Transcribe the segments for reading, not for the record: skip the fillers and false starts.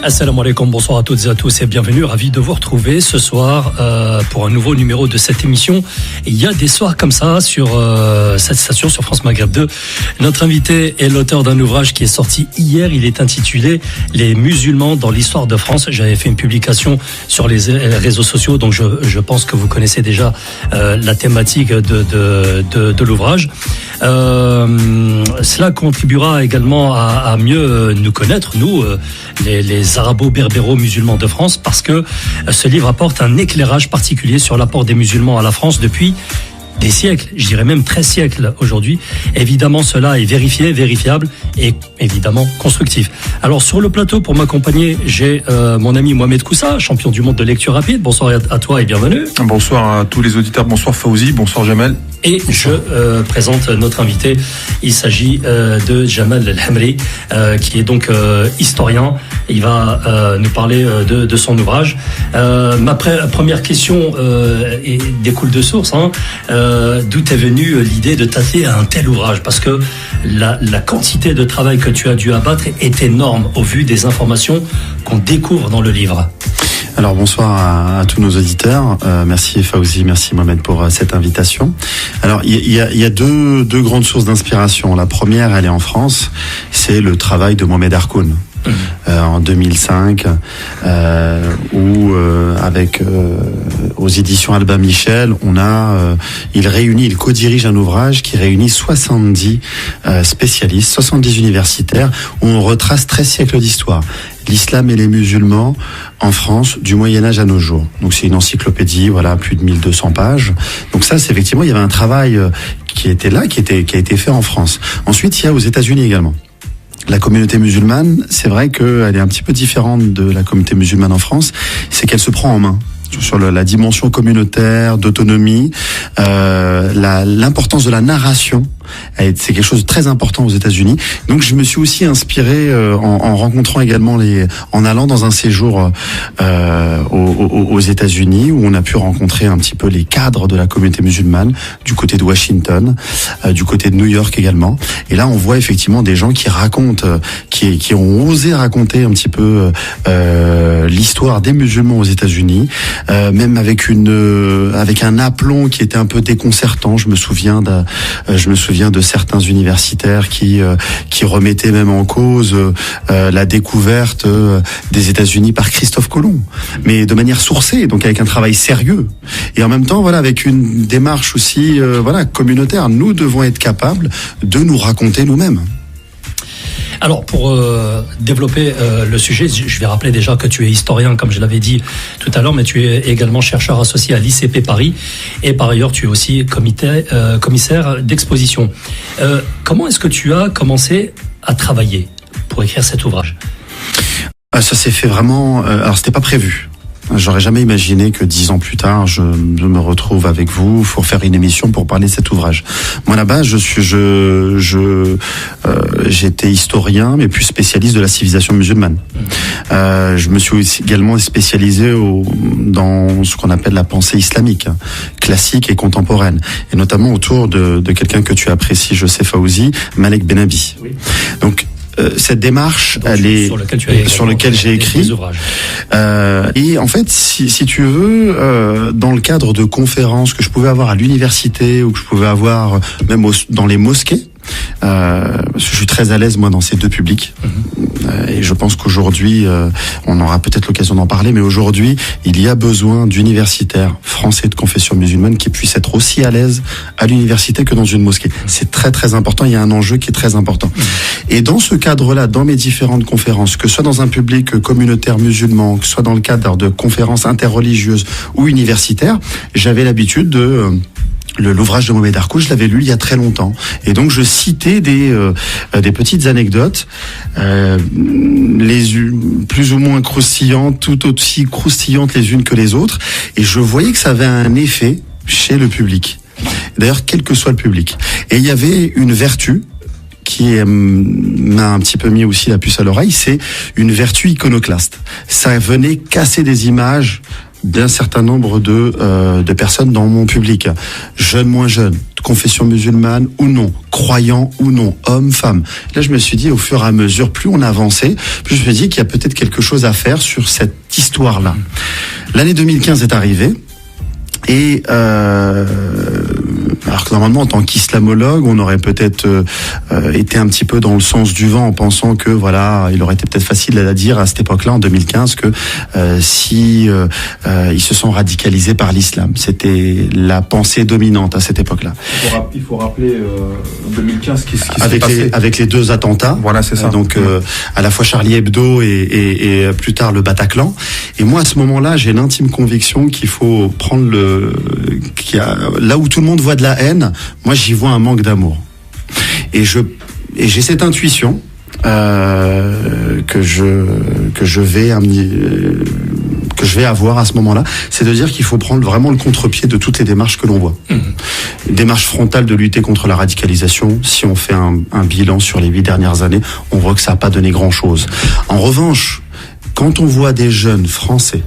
Assalamu alaikum, bonsoir à toutes et à tous et bienvenue, ravi de vous retrouver ce soir pour un nouveau numéro de cette émission. Il y a des soirs comme ça sur cette station, sur France Maghreb 2. Notre invité est l'auteur d'un ouvrage qui est sorti hier, il est intitulé « Les musulmans dans l'histoire de France ». J'avais fait une publication sur les réseaux sociaux, donc je pense que vous connaissez déjà la thématique de l'ouvrage. Cela contribuera également à mieux nous connaître, nous, les arabo-berbéro-musulmans de France, parce que ce livre apporte un éclairage particulier sur l'apport des musulmans à la France depuis des siècles, je dirais même 13 siècles aujourd'hui. Évidemment, cela est vérifié, vérifiable et évidemment constructif. Alors sur le plateau, pour m'accompagner, j'ai mon ami Mohamed Koussa, champion du monde de lecture rapide. Bonsoir à toi et bienvenue. Bonsoir à tous les auditeurs, bonsoir Fawzi, bonsoir Jamal. Et je présente notre invité. Il s'agit de Jamal El-Hamri, qui est donc historien. Il va nous parler de son ouvrage. Ma première question découle de source. D'où est venue l'idée de t'atteler à un tel ouvrage? Parce que la quantité de travail que tu as dû abattre est énorme au vu des informations qu'on découvre dans le livre. Alors bonsoir à tous nos auditeurs. Merci Fawzi, merci Mohamed pour cette invitation. Alors il y a deux grandes sources d'inspiration. La première, elle est en France, c'est le travail de Mohamed Harkoun. En 2005, où avec aux éditions Albin Michel, il co-dirige un ouvrage qui réunit 70 spécialistes, 70 universitaires, où on retrace 13 siècles d'histoire. L'islam et les musulmans en France du Moyen-Âge à nos jours. Donc c'est une encyclopédie, voilà, plus de 1200 pages. Donc ça, c'est effectivement, il y avait un travail qui a été fait en France. Ensuite, il y a aux États-Unis également. La communauté musulmane, c'est vrai qu'elle est un petit peu différente de la communauté musulmane en France, c'est qu'elle se prend en main sur la dimension communautaire, d'autonomie, l'importance de la narration. C'est quelque chose de très important aux États-Unis. Donc je me suis aussi inspiré en rencontrant également en allant dans un séjour aux États-Unis, où on a pu rencontrer un petit peu les cadres de la communauté musulmane du côté de Washington, du côté de New York également. Et là on voit effectivement des gens qui racontent, qui ont osé raconter un petit peu l'histoire des musulmans aux États-Unis, même avec un aplomb qui était un peu déconcertant. Je me souviens de certains universitaires qui remettaient même en cause la découverte des États-Unis par Christophe Colomb, mais de manière sourcée, donc avec un travail sérieux, et en même temps, voilà, avec une démarche aussi, communautaire. Nous devons être capables de nous raconter nous-mêmes. Alors, pour développer le sujet, je vais rappeler déjà que tu es historien, comme je l'avais dit tout à l'heure, mais tu es également chercheur associé à l'ICP Paris, et par ailleurs, tu es aussi commissaire d'exposition. Comment est-ce que tu as commencé à travailler pour écrire cet ouvrage? Ça s'est fait vraiment... alors, c'était pas prévu. J'aurais jamais imaginé que 10 ans plus tard, je me retrouve avec vous pour faire une émission pour parler de cet ouvrage. Moi, là-bas, j'étais historien, mais plus spécialiste de la civilisation musulmane. Je me suis aussi également spécialisé dans ce qu'on appelle la pensée islamique, classique et contemporaine, et notamment autour de quelqu'un que tu apprécies, je sais, Fawzi, Malek Benabi. Oui. Donc, cette démarche, elle est sur lequel j'ai écrit. Et en fait, si tu veux, dans le cadre de conférences que je pouvais avoir à l'université ou que je pouvais avoir même dans les mosquées, je suis très à l'aise moi dans ces deux publics, et je pense qu'aujourd'hui on aura peut-être l'occasion d'en parler, mais aujourd'hui il y a besoin d'universitaires français de confession musulmane qui puissent être aussi à l'aise à l'université que dans une mosquée. C'est très très important, il y a un enjeu qui est très important. Et dans ce cadre-là, dans mes différentes conférences, que ce soit dans un public communautaire musulman, que ce soit dans le cadre de conférences interreligieuses ou universitaires, j'avais l'habitude de... L'ouvrage de Mohamed Harkoun, je l'avais lu il y a très longtemps, et donc je citais des petites anecdotes, plus ou moins croustillantes, tout aussi croustillantes les unes que les autres, et je voyais que ça avait un effet chez le public. D'ailleurs, quel que soit le public. Et il y avait une vertu qui m'a un petit peu mis aussi la puce à l'oreille, c'est une vertu iconoclaste. Ça venait casser des images d'un certain nombre de personnes dans mon public, jeunes, moins jeunes, confession musulmane ou non, croyants ou non, hommes, femmes. Là, je me suis dit, au fur et à mesure, plus on avançait, plus je me dis qu'il y a peut-être quelque chose à faire sur cette histoire-là. L'année 2015 est arrivée. Et alors que normalement, en tant qu'islamologue, on aurait peut-être été un petit peu dans le sens du vent en pensant que voilà, il aurait été peut-être facile à dire à cette époque-là, en 2015, que si ils se sont radicalisés par l'islam, c'était la pensée dominante à cette époque-là. Il faut rappeler en 2015 ce qui s'est passé avec les deux attentats. Voilà, c'est ça. Donc à la fois Charlie Hebdo et plus tard le Bataclan. Et moi, à ce moment-là, j'ai l'intime conviction qu'il faut prendre là où tout le monde voit de la haine, moi j'y vois un manque d'amour. Et j'ai cette intuition que je vais avoir à ce moment-là, c'est de dire qu'il faut prendre vraiment le contre-pied de toutes les démarches que l'on voit. Démarche frontale de lutter contre la radicalisation. Si on fait un bilan sur les 8 dernières années, on voit que ça n'a pas donné grand-chose. En revanche, quand on voit des jeunes français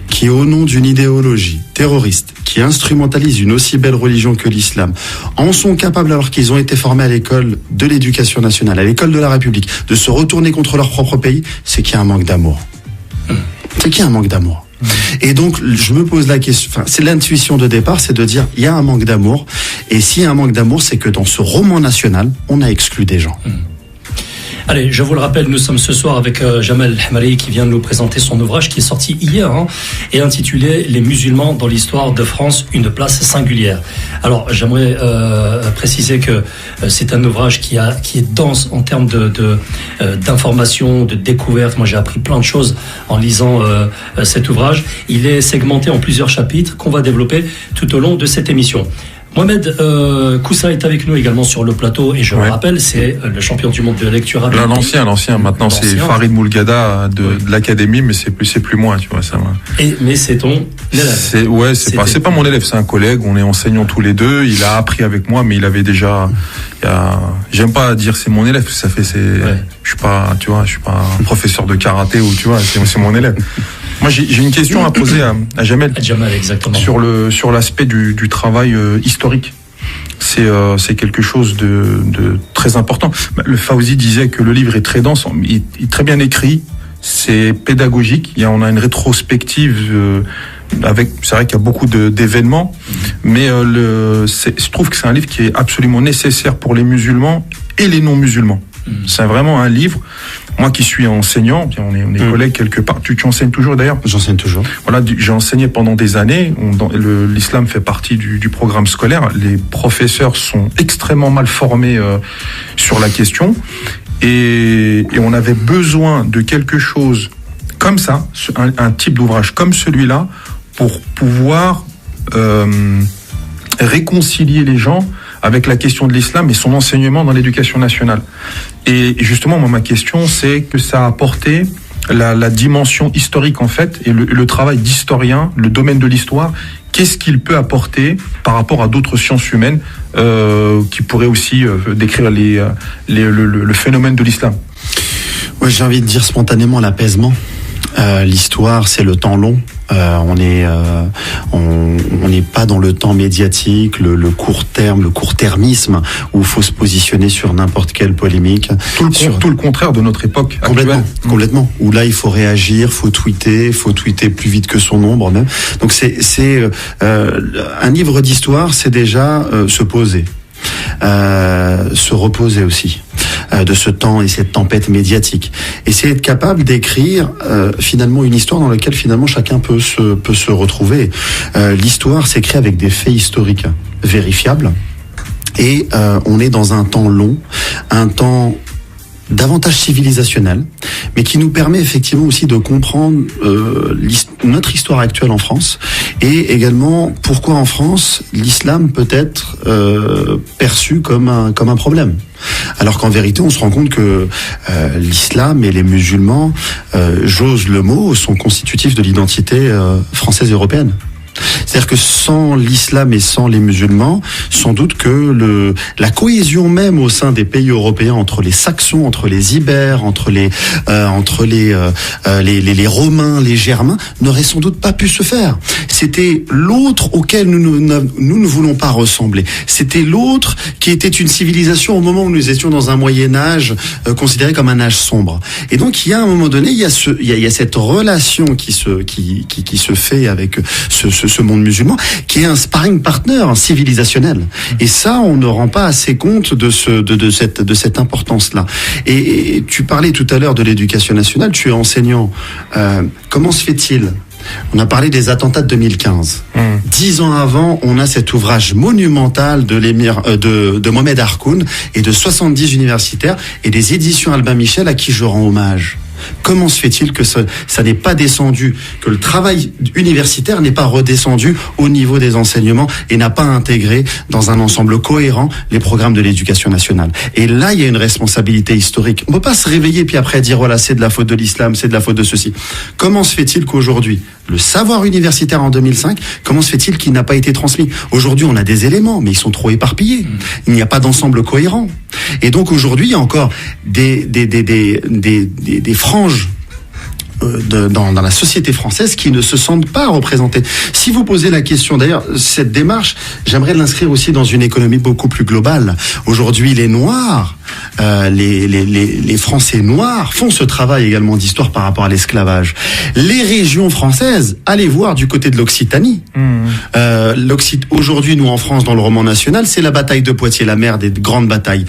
qui, au nom d'une idéologie terroriste, qui instrumentalisent une aussi belle religion que l'islam, en sont capables, alors qu'ils ont été formés à l'école de l'éducation nationale, à l'école de la République, de se retourner contre leur propre pays, c'est qu'il y a un manque d'amour. C'est qu'il y a un manque d'amour. Et donc, je me pose la question, c'est l'intuition de départ, c'est de dire, il y a un manque d'amour, et s'il y a un manque d'amour, c'est que dans ce roman national, on a exclu des gens. Allez, je vous le rappelle, nous sommes ce soir avec Jamal El-Hemri qui vient de nous présenter son ouvrage qui est sorti hier et intitulé « Les musulmans dans l'histoire de France, une place singulière ». Alors, j'aimerais préciser que c'est un ouvrage qui est dense en termes d'informations, de découvertes. Moi, j'ai appris plein de choses en lisant cet ouvrage. Il est segmenté en plusieurs chapitres qu'on va développer tout au long de cette émission. Mohamed Koussa est avec nous également sur le plateau et je le rappelle, c'est le champion du monde de lecture. L'ancien. Maintenant, c'est Farid Moulgada de l'académie, mais c'est plus moi, tu vois ça. Mais c'est ton élève. C'est pas mon élève, c'est un collègue. On est enseignants tous les deux. Il a appris avec moi, mais il avait déjà. J'aime pas dire c'est mon élève. Ça fait Je suis pas un professeur de karaté ou tu vois, c'est mon élève. Moi, j'ai une question à poser à Jamel. Jamal, exactement. Sur l'aspect du travail historique. C'est quelque chose de très important. Le Fawzi disait que le livre est très dense, il est très bien écrit, c'est pédagogique. On a une rétrospective c'est vrai qu'il y a beaucoup d'événements, mais je trouve que c'est un livre qui est absolument nécessaire pour les musulmans et les non-musulmans. C'est vraiment un livre. Moi qui suis enseignant, on est collègues quelque part. Tu enseignes toujours d'ailleurs ? J'enseigne toujours. Voilà, j'ai enseigné pendant des années. L'islam fait partie du programme scolaire. Les professeurs sont extrêmement mal formés sur la question. Et on avait besoin de quelque chose comme ça, un type d'ouvrage comme celui-là, pour pouvoir réconcilier les gens avec la question de l'islam et son enseignement dans l'éducation nationale. Et justement, moi, ma question, c'est que ça a apporté la dimension historique, en fait, et le travail d'historien, le domaine de l'histoire, qu'est-ce qu'il peut apporter par rapport à d'autres sciences humaines qui pourraient aussi décrire le phénomène de l'islam. Ouais, j'ai envie de dire spontanément l'apaisement. L'histoire, c'est le temps long. On n'est pas dans le temps médiatique, le court terme, le court-termisme où il faut se positionner sur n'importe quelle polémique. Tout le contraire de notre époque actuelle. Complètement. Où là, il faut réagir, faut tweeter plus vite que son ombre même. Donc c'est un livre d'histoire, c'est déjà se poser. Se reposer aussi de ce temps et cette tempête médiatique, et c'est être capable d'écrire finalement une histoire dans laquelle finalement chacun peut se retrouver. L'histoire s'écrit avec des faits historiques vérifiables, et on est dans un temps long, un temps davantage civilisationnel, mais qui nous permet effectivement aussi de comprendre notre histoire actuelle en France, et également pourquoi en France l'islam peut être perçu comme un problème. Alors qu'en vérité, on se rend compte que l'islam et les musulmans, j'ose le mot, sont constitutifs de l'identité française et européenne. C'est-à-dire que sans l'islam et sans les musulmans, sans doute que la cohésion même au sein des pays européens, entre les Saxons, entre les Ibères, entre les Romains, les Germains, n'aurait sans doute pas pu se faire. C'était l'autre auquel nous ne voulons pas ressembler. C'était l'autre qui était une civilisation au moment où nous étions dans un Moyen-Âge considéré comme un âge sombre. Et donc il y a un moment donné, il y a cette relation qui se fait avec ce monde musulman, qui est un sparring partner civilisationnel. Et ça, on ne rend pas assez compte de cette importance-là. Et tu parlais tout à l'heure de l'éducation nationale, tu es enseignant. Comment se fait-il ? On a parlé des attentats de 2015. 10 ans avant, on a cet ouvrage monumental de l'émir de Mohamed Harkoun et de 70 universitaires et des éditions Albin Michel à qui je rends hommage. Comment se fait-il que ça n'est pas descendu, que le travail universitaire n'est pas redescendu au niveau des enseignements et n'a pas intégré dans un ensemble cohérent les programmes de l'éducation nationale? Et là, il y a une responsabilité historique. On ne peut pas se réveiller puis après dire, voilà, c'est de la faute de l'islam, c'est de la faute de ceci. Comment se fait-il qu'aujourd'hui, le savoir universitaire en 2005, comment se fait-il qu'il n'a pas été transmis? Aujourd'hui, on a des éléments, mais ils sont trop éparpillés. Il n'y a pas d'ensemble cohérent. Et donc aujourd'hui, il y a encore des franges dans la société française qui ne se sentent pas représentées. Si vous posez la question, d'ailleurs, cette démarche, j'aimerais l'inscrire aussi dans une économie beaucoup plus globale. Aujourd'hui, les Noirs, les Français noirs font ce travail également d'histoire par rapport à l'esclavage. Les régions françaises, allez voir du côté de l'Occitanie. Aujourd'hui, nous en France, dans le roman national, c'est la bataille de Poitiers, la mère des grandes batailles.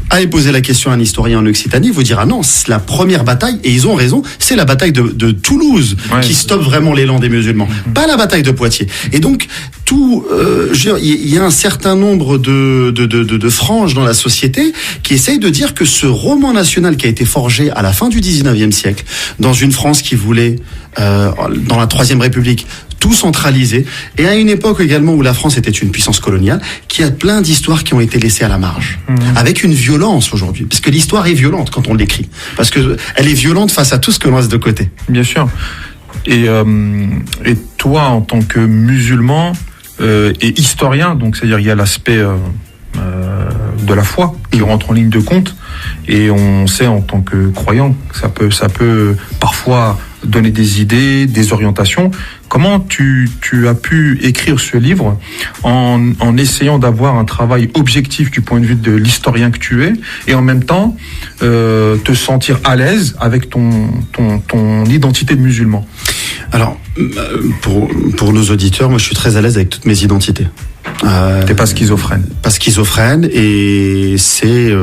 Allez poser la question à un historien en Occitanie, il vous dira non, c'est la première bataille, et ils ont raison, c'est la bataille de Toulouse qui stoppe vraiment l'élan des musulmans, pas la bataille de Poitiers. Et donc, il y a un certain nombre de franges dans la société qui essayent de dire que ce roman national qui a été forgé à la fin du 19e siècle, dans une France qui voulait, dans la Troisième République, tout centralisé, et à une époque également où la France était une puissance coloniale, qui a plein d'histoires qui ont été laissées à la marge, avec une violence aujourd'hui, parce que l'histoire est violente quand on l'écrit, parce que elle est violente face à tout ce que l'on laisse de côté. Bien sûr. Et toi, en tant que musulman et historien, donc c'est-à-dire il y a l'aspect de la foi qui rentre en ligne de compte, et on sait en tant que croyant que ça peut parfois donner des idées, des orientations. Comment tu as pu écrire ce livre en essayant d'avoir un travail objectif du point de vue de l'historien que tu es, et en même temps te sentir à l'aise avec ton identité de musulman? Alors, pour nos auditeurs, moi je suis très à l'aise avec toutes mes identités. T'es pas schizophrène. Pas schizophrène, et c'est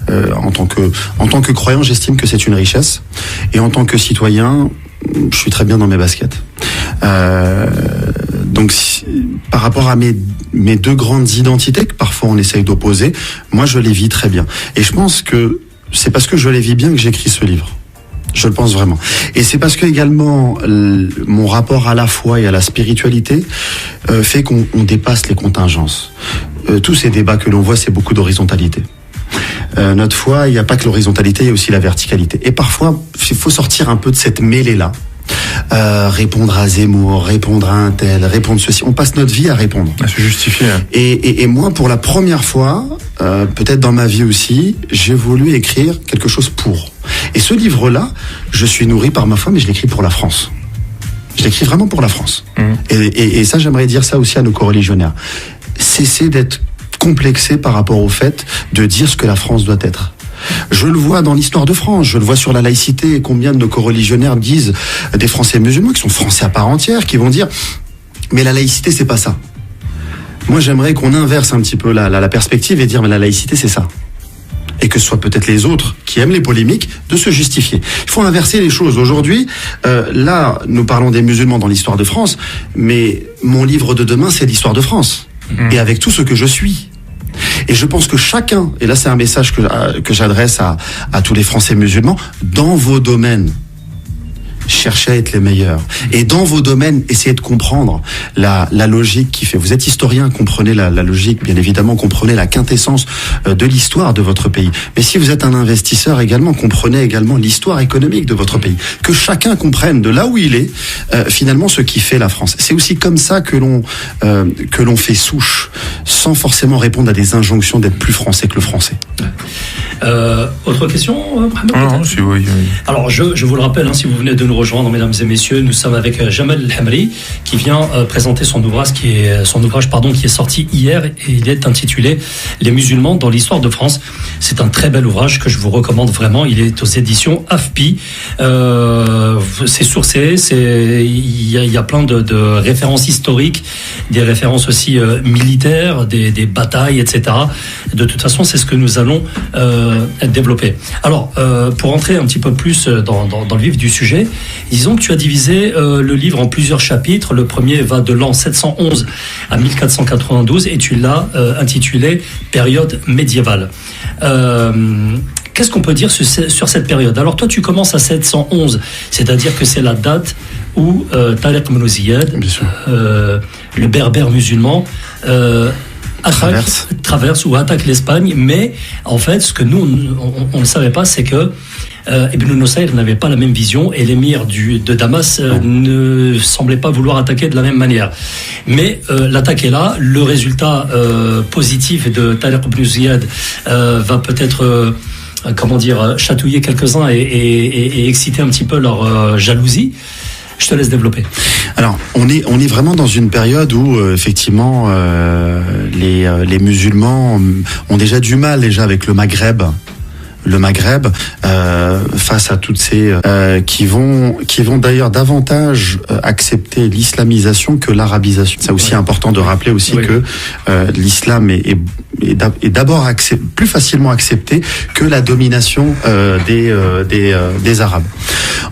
en tant que croyant, j'estime que c'est une richesse, et en tant que citoyen, je suis très bien dans mes baskets. Donc, par rapport à mes deux grandes identités que parfois on essaye d'opposer, moi je les vis très bien. Et je pense que c'est parce que je les vis bien que j'écris ce livre. Je le pense vraiment. Et c'est parce que également mon rapport à la foi et à la spiritualité fait qu'on dépasse les contingences. Tous ces débats que l'on voit, c'est beaucoup d'horizontalité. Notre foi, il n'y a pas que l'horizontalité, il y a aussi la verticalité. Et parfois, il faut sortir un peu de cette mêlée-là. Répondre à Zemmour, répondre à un tel, répondre ceci. On passe notre vie à répondre. À se justifier. Et moi, pour la première fois, peut-être dans ma vie aussi, j'ai voulu écrire quelque chose pour. Et ce livre-là, je suis nourri par ma foi, mais je l'écris pour la France. Je l'écris vraiment pour la France. Et ça, j'aimerais dire ça aussi à nos coreligionnaires. Cessez d'être complexé par rapport au fait de dire ce que la France doit être. Je le vois dans l'histoire de France, je le vois sur la laïcité, et combien de nos coreligionnaires disent, des Français musulmans qui sont Français à part entière, qui vont dire mais la laïcité c'est pas ça. Moi j'aimerais qu'on inverse un petit peu la perspective et dire mais la laïcité c'est ça. Et que ce soit peut-être les autres qui aiment les polémiques de se justifier. Il faut inverser les choses. Aujourd'hui, là nous parlons des musulmans dans l'histoire de France, mais mon livre de demain c'est l'histoire de France. Et avec tout ce que je suis. Et je pense que chacun, et là c'est un message que j'adresse à tous les Français musulmans, dans vos domaines, cherchez à être les meilleurs. Et dans vos domaines, essayez de comprendre la logique qui fait. Vous êtes historien, comprenez la logique, bien évidemment, comprenez la quintessence de l'histoire de votre pays. Mais si vous êtes un investisseur également, comprenez également l'histoire économique de votre pays. Que chacun comprenne de là où il est, finalement, ce qui fait la France. C'est aussi comme ça que l'on fait souche, sans forcément répondre à des injonctions d'être plus français que le français. Autre question, Mohamed? Non, si oui. Alors, je vous le rappelle, si vous venez de nous rejoindre, mesdames et messieurs, nous sommes avec Jamal El-Hamri qui vient présenter son ouvrage qui est sorti hier et il est intitulé Les musulmans dans l'histoire de France. C'est un très bel ouvrage que je vous recommande vraiment. Il est aux éditions AFPI. C'est sourcé, il y a plein de références historiques, des références aussi militaires, des batailles, etc. De toute façon, c'est ce que nous allons développer. Alors, pour entrer un petit peu plus dans le vif du sujet, disons que tu as divisé le livre en plusieurs chapitres. Le premier va de l'an 711 à 1492 et tu l'as intitulé Période médiévale. Qu'est-ce qu'on peut dire sur cette période? Alors toi, tu commences à 711, c'est-à-dire que c'est la date où Tariq ibn Ziyad, le berbère musulman, traverse ou attaque l'Espagne, mais en fait, ce que nous, on ne savait pas, c'est que Ibn Nusayr n'avait pas la même vision et l'émir de Damas ne semblait pas vouloir attaquer de la même manière. Mais l'attaque est là, le résultat positif de Tariq ibn Ziyad va peut-être chatouiller quelques-uns et exciter un petit peu leur jalousie. Je te laisse développer. Alors, on est vraiment dans une période où effectivement les musulmans ont déjà du mal avec le Maghreb. Face à toutes ces qui vont d'ailleurs davantage accepter l'islamisation que l'arabisation. C'est aussi important de rappeler aussi que l'islam est d'abord plus facilement accepté que la domination des Arabes.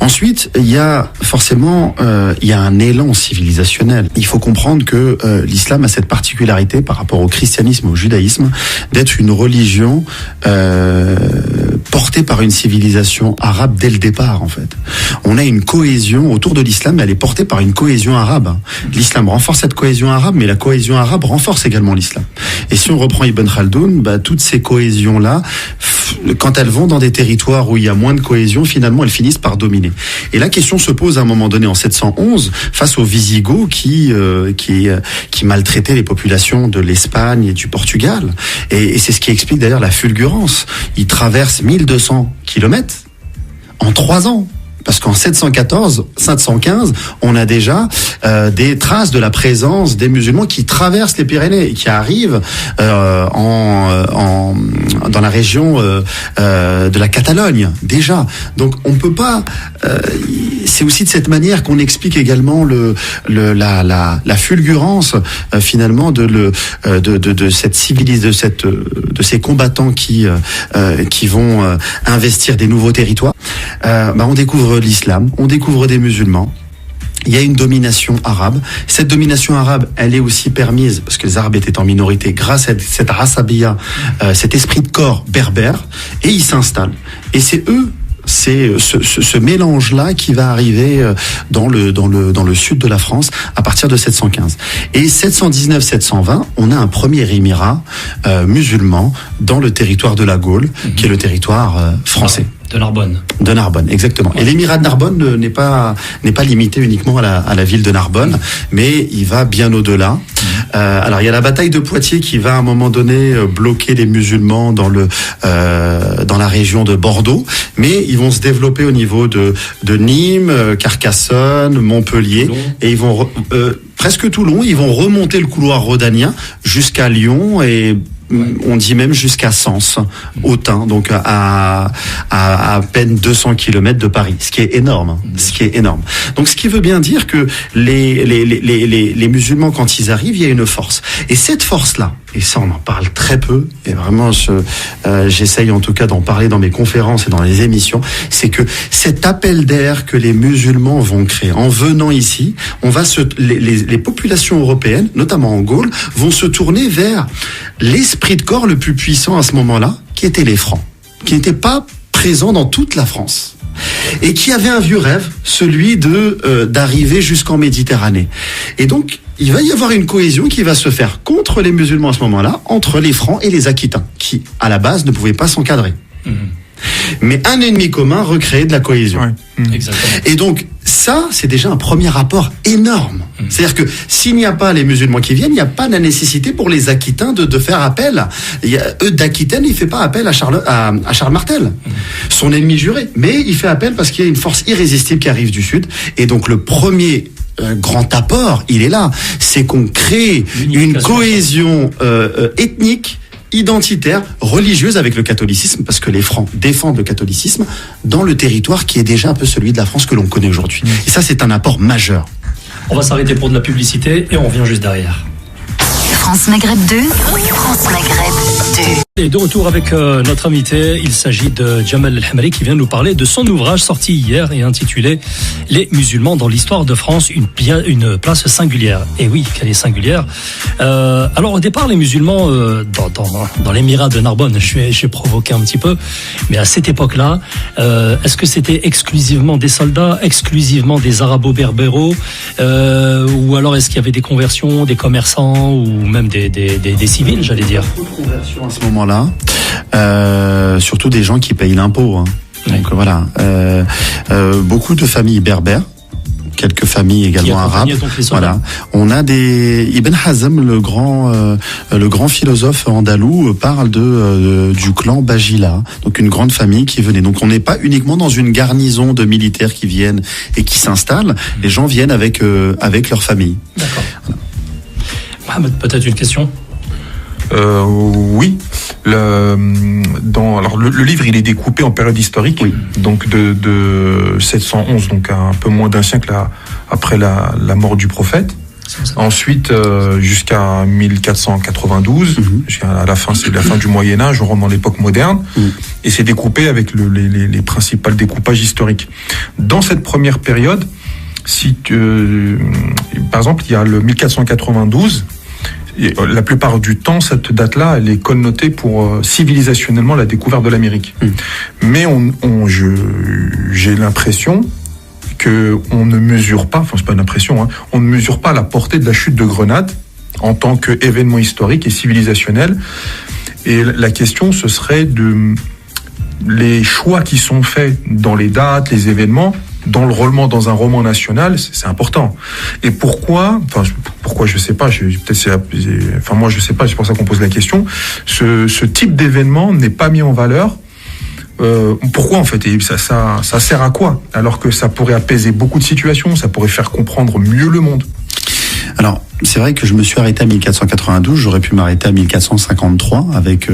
Ensuite, il y a forcément un élan civilisationnel. Il faut comprendre que l'islam a cette particularité par rapport au christianisme et au judaïsme d'être une religion portée par une civilisation arabe dès le départ, en fait. On a une cohésion autour de l'islam, mais elle est portée par une cohésion arabe. L'islam renforce cette cohésion arabe, mais la cohésion arabe renforce également l'islam. Et si on reprend Ibn Khaldoun, toutes ces cohésions-là, quand elles vont dans des territoires où il y a moins de cohésion, finalement, elles finissent par dominer. Et la question se pose à un moment donné en 711 face aux Visigoths qui maltraitaient les populations de l'Espagne et du Portugal. Et c'est ce qui explique d'ailleurs la fulgurance. Ils traversent 1200 kilomètres en 3 ans. Parce qu'en 715, on a déjà des traces de la présence des musulmans qui traversent les Pyrénées et qui arrivent dans la région de la Catalogne déjà. Donc on peut pas. C'est aussi de cette manière qu'on explique également la fulgurance finalement de cette civilisation, de ces combattants qui vont investir des nouveaux territoires. On découvre l'islam, on découvre des musulmans. Il y a une domination arabe. Cette domination arabe, elle est aussi permise, parce que les Arabes étaient en minorité, grâce à cette rasabiya, cet esprit de corps berbère, et ils s'installent. Et c'est ce mélange-là qui va arriver dans le sud de la France à partir de 715. Et 719-720, on a un premier émirat musulman dans le territoire de la Gaule, qui est le territoire français. De Narbonne. De Narbonne, exactement. Ouais. Et l'émirat de Narbonne n'est pas limité uniquement à la ville de Narbonne, mais il va bien au-delà. Alors il y a la bataille de Poitiers qui va à un moment donné bloquer les musulmans dans la région de Bordeaux, mais ils vont se développer au niveau de Nîmes, Carcassonne, Montpellier, et ils vont presque Toulon, ils vont remonter le couloir rhodanien jusqu'à Lyon et on dit même jusqu'à Sens, Autun, donc à peine 200 km de Paris, ce qui est énorme. Donc ce qui veut bien dire que les musulmans, quand ils arrivent, il y a une force. Et cette force-là, et ça on en parle très peu, et vraiment j'essaye en tout cas d'en parler dans mes conférences et dans les émissions, c'est que cet appel d'air que les musulmans vont créer, en venant ici, les populations européennes, notamment en Gaule, vont se tourner vers l'esprit de corps le plus puissant à ce moment-là, qui étaient les Francs, qui n'étaient pas présents dans toute la France. et qui avait un vieux rêve, celui d'arriver jusqu'en Méditerranée. Et donc, il va y avoir une cohésion qui va se faire contre les musulmans à ce moment-là, entre les Francs et les Aquitains, qui, à la base, ne pouvaient pas s'encadrer. Mais un ennemi commun recréait de la cohésion. Ouais. Exactement. Et donc, ça, c'est déjà un premier rapport énorme. C'est-à-dire que s'il n'y a pas les musulmans qui viennent, il n'y a pas la nécessité pour les Aquitains de faire appel. Eux, d'Aquitaine, il ne fait pas appel à Charles Martel, son ennemi juré. Mais il fait appel parce qu'il y a une force irrésistible qui arrive du sud. Et donc, le premier grand apport, il est là. C'est qu'on crée une cohésion ethnique, identitaire, religieuse avec le catholicisme, parce que les Francs défendent le catholicisme dans le territoire qui est déjà un peu celui de la France que l'on connaît aujourd'hui. Et ça, c'est un apport majeur. On va s'arrêter pour de la publicité et on revient juste derrière. France Maghreb 2, France Maghreb 2. Et de retour avec notre invité, il s'agit de Jamal El-Hamri qui vient nous parler de son ouvrage sorti hier et intitulé « Les musulmans dans l'histoire de France, une place singulière ». Et oui, qu'elle est singulière. Alors au départ, les musulmans dans l'émirat de Narbonne, je vais provoquer un petit peu, mais à cette époque-là, est-ce que c'était exclusivement des soldats, exclusivement des arabo-berbéros, ou alors est-ce qu'il y avait des conversions, des commerçants ou même des civils, j'allais dire. Conversion à ce moment-là, surtout des gens qui payent l'impôt. Hein. Donc voilà, beaucoup de familles berbères, quelques familles également arabes. Voilà, on a Ibn Hazm, le grand philosophe andalou, parle du clan Bajila, donc une grande famille qui venait. Donc on n'est pas uniquement dans une garnison de militaires qui viennent et qui s'installent. Les gens viennent avec leur famille. D'accord. Voilà. Mohamed, peut-être une question? Oui. Alors le livre, il est découpé en période historique, oui. Donc de 711, donc un peu moins d'un siècle après la mort du prophète. Ensuite, jusqu'à 1492, à la fin, c'est la fin du Moyen-Âge, on rentre dans l'époque moderne, et c'est découpé avec les principaux découpages historiques. Dans cette première période, par exemple, il y a le 1492. Et la plupart du temps, cette date-là, elle est connotée pour civilisationnellement la découverte de l'Amérique. Mais j'ai l'impression qu'on ne mesure pas, enfin c'est pas une impression, on ne mesure pas la portée de la chute de Grenade en tant qu'événement historique et civilisationnel. Et la question, ce serait les choix qui sont faits dans les dates, les événements, dans le roman, dans un roman national, c'est important. Et pourquoi je sais pas, moi je sais pas, c'est pour ça qu'on pose la question. Ce type d'événement n'est pas mis en valeur. Pourquoi en fait? Et ça sert à quoi? Alors que ça pourrait apaiser beaucoup de situations, ça pourrait faire comprendre mieux le monde. Alors, c'est vrai que je me suis arrêté à 1492, j'aurais pu m'arrêter à 1453 avec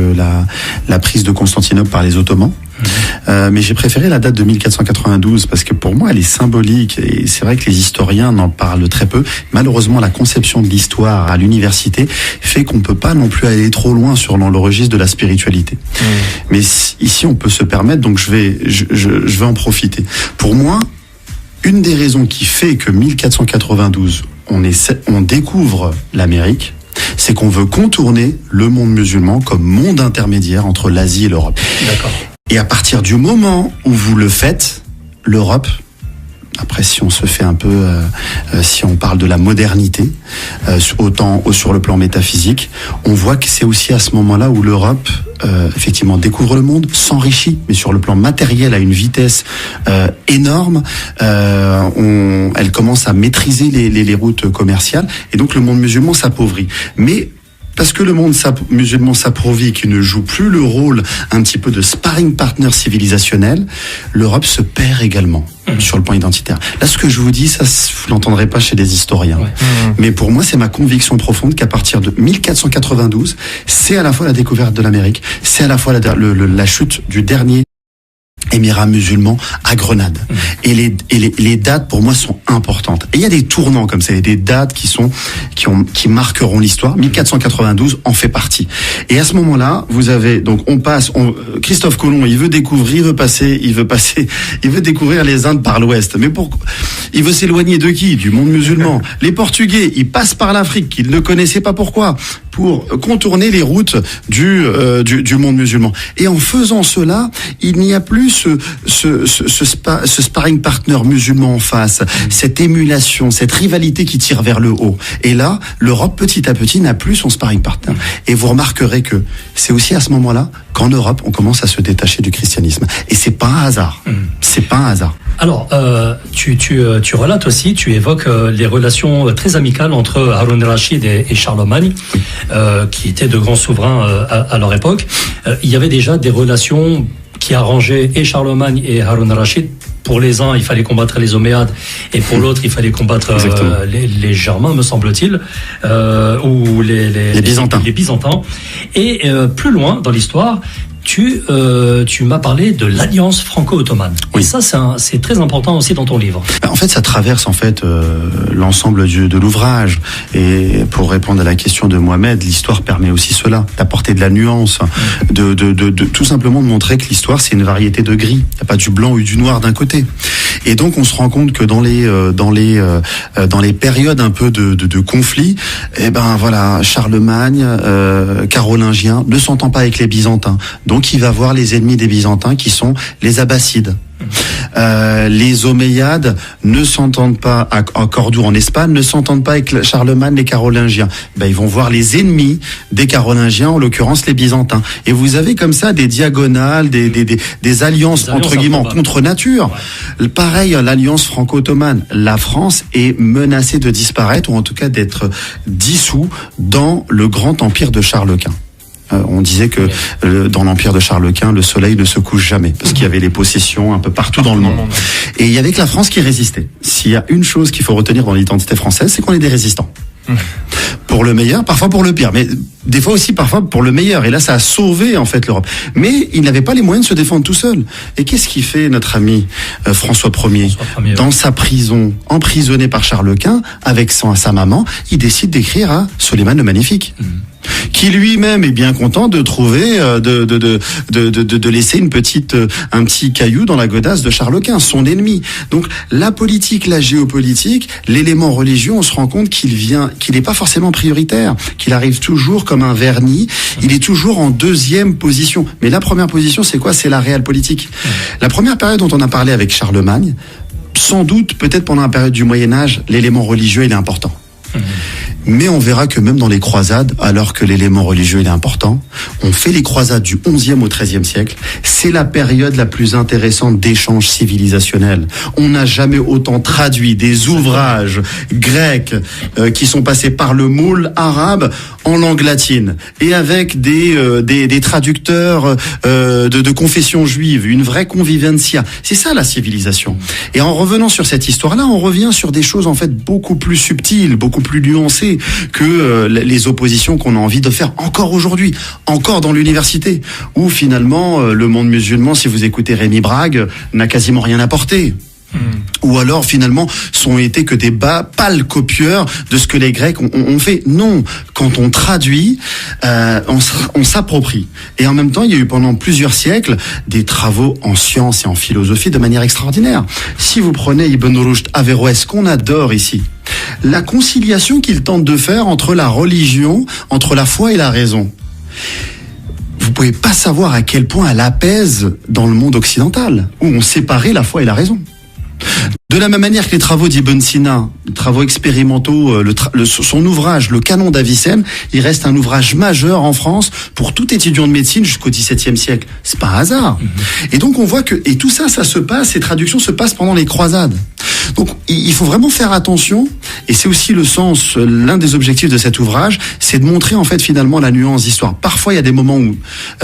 la prise de Constantinople par les Ottomans. Mais j'ai préféré la date de 1492 parce que pour moi elle est symbolique et c'est vrai que les historiens n'en parlent très peu. Malheureusement, la conception de l'histoire à l'université fait qu'on peut pas non plus aller trop loin dans le registre de la spiritualité. Mais ici on peut se permettre, donc je vais en profiter. Pour moi, une des raisons qui fait que 1492 on découvre l'Amérique, c'est qu'on veut contourner le monde musulman comme monde intermédiaire entre l'Asie et l'Europe. D'accord. Et à partir du moment où vous le faites, l'Europe, après si on se fait un peu, si on parle de la modernité, autant sur le plan métaphysique, on voit que c'est aussi à ce moment-là où l'Europe, effectivement, découvre le monde, s'enrichit, mais sur le plan matériel à une vitesse énorme. Elle commence à maîtriser les routes commerciales, et donc le monde musulman s'appauvrit. Mais parce que le monde musulman s'appauvrit, qui ne joue plus le rôle un petit peu de sparring partner civilisationnel, l'Europe se perd également sur le plan identitaire. Là, ce que je vous dis, ça, vous l'entendrez pas chez des historiens. Ouais. Mais pour moi, c'est ma conviction profonde qu'à partir de 1492, c'est à la fois la découverte de l'Amérique, c'est à la fois la chute du dernier émirat musulman à Grenade. Et les dates pour moi sont importantes. Et il y a des tournants comme ça, il y a des dates qui marqueront l'histoire. 1492 en fait partie. Et à ce moment-là, vous avez donc Christophe Colomb, il veut découvrir les Indes par l'ouest. Mais pourquoi? Il veut s'éloigner de qui? Du monde musulman. Les Portugais, ils passent par l'Afrique, ils ne connaissaient pas pourquoi. pour contourner les routes du monde musulman. Et en faisant cela, il n'y a plus ce sparring partner musulman en face, cette émulation, cette rivalité qui tire vers le haut. Et là, l'Europe, petit à petit, n'a plus son sparring partner. Et vous remarquerez que c'est aussi à ce moment-là qu'en Europe, on commence à se détacher du christianisme. Et c'est pas un hasard. C'est pas un hasard. Alors, tu relates aussi, tu évoques les relations très amicales entre Haroun al-Rachid et Charlemagne, qui étaient de grands souverains à leur époque. Il y avait déjà des relations qui arrangeaient et Charlemagne et Haroun al-Rachid. Pour les uns, il fallait combattre les Omeyyades, et pour l'autre, il fallait combattre les Germains, me semble-t-il, ou les Byzantins. Les Byzantins. Et plus loin dans l'histoire, tu m'as parlé de l'alliance franco-ottomane. Oui. Et ça, c'est très important aussi dans ton livre. En fait, ça traverse l'ensemble de l'ouvrage. Et pour répondre à la question de Mohamed, l'histoire permet aussi cela, d'apporter de la nuance, de tout simplement de montrer que l'histoire, c'est une variété de gris. Il n'y a pas du blanc ou du noir d'un côté. Et donc, on se rend compte que dans les périodes un peu de conflit, Charlemagne, carolingien, ne s'entend pas avec les Byzantins. Donc il va voir les ennemis des Byzantins qui sont les Abbassides. Les Omeyyades ne s'entendent pas, à Cordoue en Espagne, ne s'entendent pas avec Charlemagne, les Carolingiens. Ils vont voir les ennemis des Carolingiens, en l'occurrence les Byzantins. Et vous avez comme ça des diagonales, des alliances entre guillemets contre nature. Ouais. Pareil, l'alliance franco-ottomane. La France est menacée de disparaître, ou en tout cas d'être dissous dans le grand empire de Charles Quint. On disait que dans l'empire de Charles Quint, le soleil ne se couche jamais, parce qu'il y avait les possessions un peu partout dans le monde. Et il y avait que la France qui résistait. S'il y a une chose qu'il faut retenir dans l'identité française, c'est qu'on est des résistants. Pour le meilleur, parfois pour le pire, mais des fois aussi parfois pour le meilleur. Et là, ça a sauvé en fait l'Europe. Mais il n'avait pas les moyens de se défendre tout seul. Et qu'est-ce qu'il fait notre ami François Ier dans sa prison, emprisonné par Charles Quint, avec sa maman, il décide d'écrire à Soleiman le Magnifique. Qui lui-même est bien content de trouver, de laisser un petit caillou dans la godasse de Charles Quint, son ennemi. Donc la politique, la géopolitique, l'élément religieux, on se rend compte qu'il n'est pas forcément prioritaire, qu'il arrive toujours comme un vernis, il est toujours en deuxième position. Mais la première position, c'est quoi ? C'est la réelle politique. La première période dont on a parlé avec Charlemagne, sans doute, peut-être pendant la période du Moyen-Âge, l'élément religieux, il est important. Mais on verra que même dans les croisades, alors que l'élément religieux il est important, on fait les croisades du 11e au 13e siècle. C'est la période la plus intéressante d'échanges civilisationnels. On n'a jamais autant traduit des ouvrages grecs qui sont passés par le moule arabe en langue latine, et avec des traducteurs de confession juive, une vraie convivencia. C'est ça la civilisation. Et en revenant sur cette histoire-là, on revient sur des choses en fait beaucoup plus subtiles, beaucoup plus nuancées que les oppositions qu'on a envie de faire encore aujourd'hui, encore dans l'université, où finalement le monde musulman, si vous écoutez Rémi Brague, n'a quasiment rien apporté. Ou alors finalement sont été que des pâles copieurs de ce que les Grecs ont fait. Non, quand on traduit, on s'approprie. Et en même temps, il y a eu pendant plusieurs siècles des travaux en sciences et en philosophie de manière extraordinaire. Si vous prenez Ibn Rushd, Averroès, qu'on adore ici, la conciliation qu'il tente de faire entre la religion, entre la foi et la raison, vous pouvez pas savoir à quel point elle apaise dans le monde occidental, où on séparait la foi et la raison. De la même manière que les travaux d'Ibn Sina, les travaux expérimentaux, son ouvrage, le Canon d'Avicenne, il reste un ouvrage majeur en France pour tout étudiant de médecine jusqu'au XVIIe siècle. C'est pas un hasard. Et donc on voit et tout ça se passe, ces traductions se passent pendant les croisades. Donc il faut vraiment faire attention, et c'est aussi le sens, l'un des objectifs de cet ouvrage, c'est de montrer en fait finalement la nuance d'histoire. Parfois il y a des moments où,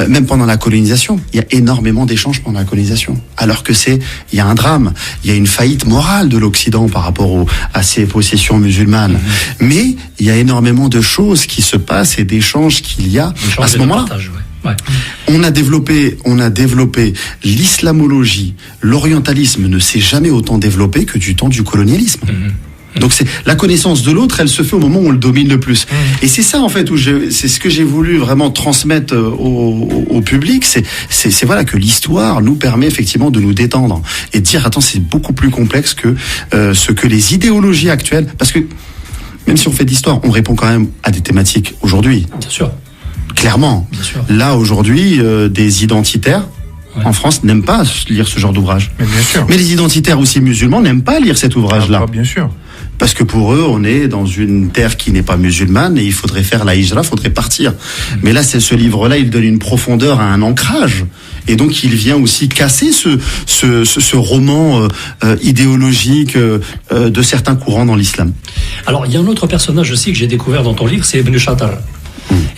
même pendant la colonisation, il y a énormément d'échanges pendant la colonisation, alors que il y a un drame, il y a une faillite morale de l'Occident par rapport à ses possessions musulmanes. Mais il y a énormément de choses qui se passent et d'échanges qu'il y a à ce moment-là. Ouais. On a développé l'islamologie, l'orientalisme ne s'est jamais autant développé que du temps du colonialisme. Donc c'est la connaissance de l'autre, elle se fait au moment où on le domine le plus. Et c'est ça en fait c'est ce que j'ai voulu vraiment transmettre au public, c'est voilà que l'histoire nous permet effectivement de nous détendre et de dire attends, c'est beaucoup plus complexe que ce que les idéologies actuelles, parce que même si on fait d'histoire, on répond quand même à des thématiques aujourd'hui. Bien sûr. Clairement. Bien sûr. Là, aujourd'hui, des identitaires en France n'aiment pas lire ce genre d'ouvrage. Mais bien sûr. Mais les identitaires aussi musulmans n'aiment pas lire cet ouvrage-là. Bien sûr. Parce que pour eux, on est dans une terre qui n'est pas musulmane et il faudrait faire la hijra, il faudrait partir. Mais là, ce livre-là, il donne une profondeur à un ancrage. Et donc, il vient aussi casser ce roman idéologique de certains courants dans l'islam. Alors, il y a un autre personnage aussi que j'ai découvert dans ton livre, c'est Ibn Shatar.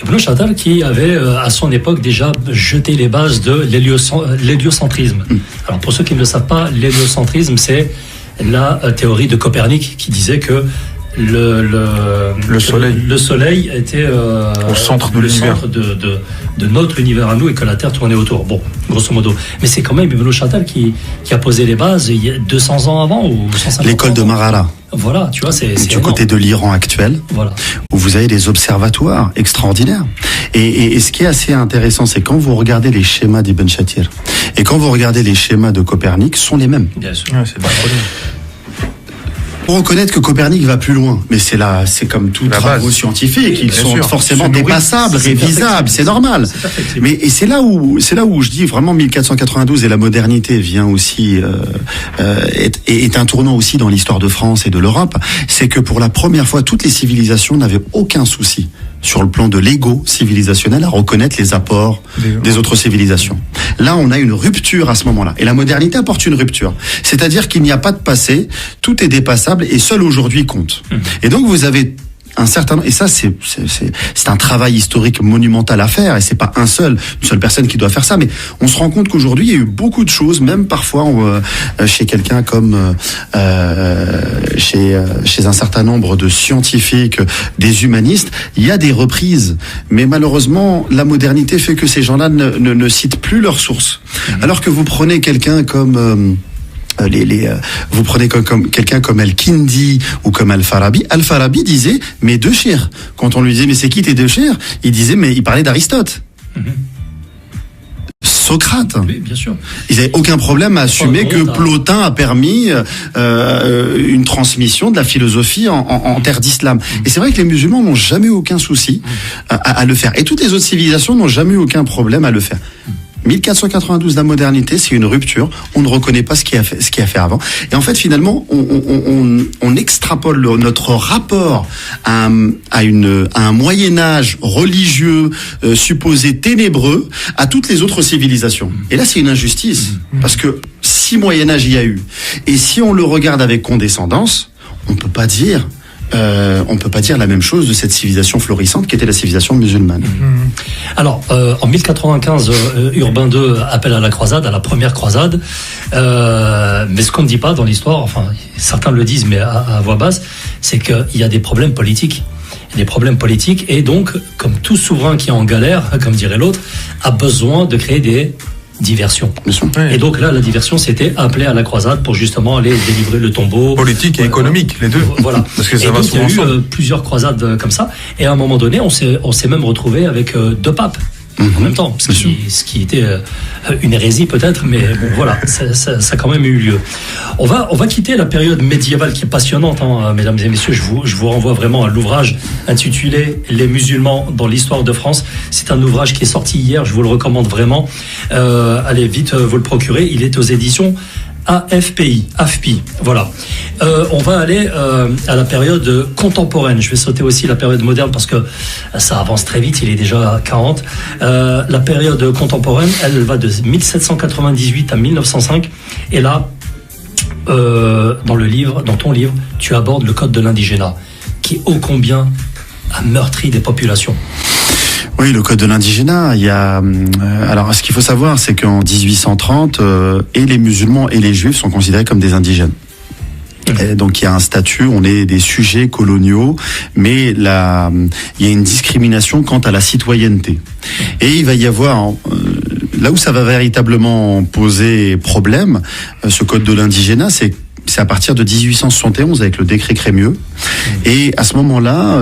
Ibn Shatar qui avait à son époque déjà jeté les bases de l'héliocentrisme. Alors pour ceux qui ne le savent pas, l'héliocentrisme c'est la théorie de Copernic qui disait que le soleil était au centre de l'univers, centre de notre univers à nous et que la Terre tournait autour. Bon, grosso modo. Mais c'est quand même Ibn Shatar qui a posé les bases il y a 200 ans avant ou 150 ans. L'école de Marara. Voilà, tu vois, c'est du côté de l'Iran actuel, voilà, où vous avez des observatoires extraordinaires. Et ce qui est assez intéressant, c'est quand vous regardez les schémas d'Ibn Shatir et quand vous regardez les schémas de Copernic, sont les mêmes. Bien sûr. Ouais, c'est pas Pour reconnaître que Copernic va plus loin, mais c'est comme tout travaux scientifique, ils sont forcément dépassables, révisables, c'est normal. Mais et c'est là où je dis vraiment 1492 et la modernité vient aussi est un tournant aussi dans l'histoire de France et de l'Europe, c'est que pour la première fois toutes les civilisations n'avaient aucun souci sur le plan de l'ego civilisationnel à reconnaître les apports des autres civilisations. Là, on a une rupture à ce moment-là. Et la modernité apporte une rupture. C'est-à-dire qu'il n'y a pas de passé, tout est dépassable et seul aujourd'hui compte. Et donc, vous avez un certain, et ça c'est un travail historique monumental à faire, et c'est pas une seule personne qui doit faire ça, mais on se rend compte qu'aujourd'hui il y a eu beaucoup de choses, même parfois chez quelqu'un comme chez un certain nombre de scientifiques, des humanistes, il y a des reprises, mais malheureusement la modernité fait que ces gens-là ne citent plus leurs sources. Alors que vous prenez quelqu'un comme vous prenez comme quelqu'un comme Al-Kindi ou comme Al-Farabi. Al-Farabi disait mes deux chers. Quand on lui disait mais c'est qui tes deux chers, il disait mais il parlait d'Aristote. Socrate. Oui, bien sûr. Ils n'avaient aucun problème à assumer que Plotin a permis une transmission de la philosophie en terre d'islam. Et c'est vrai que les musulmans n'ont jamais eu aucun souci à le faire. Et toutes les autres civilisations n'ont jamais eu aucun problème à le faire. 1492, la modernité, c'est une rupture. On ne reconnaît pas ce qui a fait avant. Et en fait, finalement, on extrapole notre rapport à un Moyen-Âge religieux, supposé ténébreux, à toutes les autres civilisations. Et là, c'est une injustice. Parce que si Moyen-Âge il y a eu, et si on le regarde avec condescendance, on peut pas dire la même chose de cette civilisation florissante qui était la civilisation musulmane. Alors, en 1095, Urbain II appelle à la croisade, à la première croisade. Mais ce qu'on ne dit pas dans l'histoire, enfin, certains le disent, mais à voix basse, c'est qu'il y a des problèmes politiques. Et donc, comme tout souverain qui est en galère, comme dirait l'autre, a besoin de créer des diversion. Et donc là, la diversion, c'était appeler à la croisade pour justement aller délivrer le tombeau. Politique et économique, les deux. Voilà. Parce que ça et va donc, souvent il y a eu plusieurs croisades comme ça. Et à un moment donné, on s'est même retrouvé avec deux papes. En même temps, ce qui était une hérésie peut-être, mais bon, voilà, ça a quand même eu lieu. On va quitter la période médiévale qui est passionnante, hein, mesdames et messieurs. Je vous renvoie vraiment à l'ouvrage intitulé Les musulmans dans l'histoire de France. C'est un ouvrage qui est sorti hier, je vous le recommande vraiment. Allez vite vous le procurer. Il est aux éditions AFPI, voilà. On va aller à la période contemporaine. Je vais sauter aussi la période moderne parce que ça avance très vite, il est déjà 40. La période contemporaine, elle va de 1798 à 1905. Et là, dans ton livre, tu abordes le code de l'indigénat, qui ô combien a meurtri des populations. Oui, le code de l'indigénat, il y a... alors, ce qu'il faut savoir, c'est qu'en 1830, et les musulmans et les juifs sont considérés comme des indigènes. Et donc, il y a un statut, on est des sujets coloniaux, mais il y a une discrimination quant à la citoyenneté. Et il va y avoir... là où ça va véritablement poser problème, ce code de l'indigénat, c'est à partir de 1871 avec le décret Crémieux. Et à ce moment-là...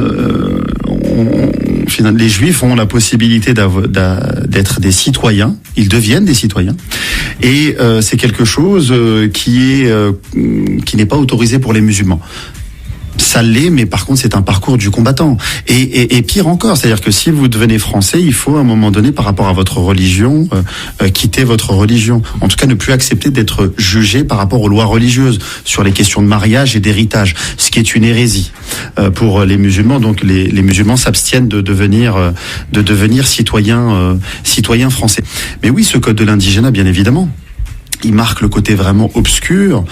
les Juifs ont la possibilité d'être des citoyens. Ils deviennent des citoyens. Et c'est quelque chose qui n'est pas autorisé pour les musulmans. Ça l'est, mais par contre, c'est un parcours du combattant. Et pire encore, c'est-à-dire que si vous devenez français, il faut à un moment donné, par rapport à votre religion, quitter votre religion. En tout cas, ne plus accepter d'être jugé par rapport aux lois religieuses sur les questions de mariage et d'héritage, ce qui est une hérésie pour les musulmans. Donc, les musulmans s'abstiennent de devenir citoyens français. Mais oui, ce code de l'indigénat, bien évidemment, il marque le côté vraiment obscur,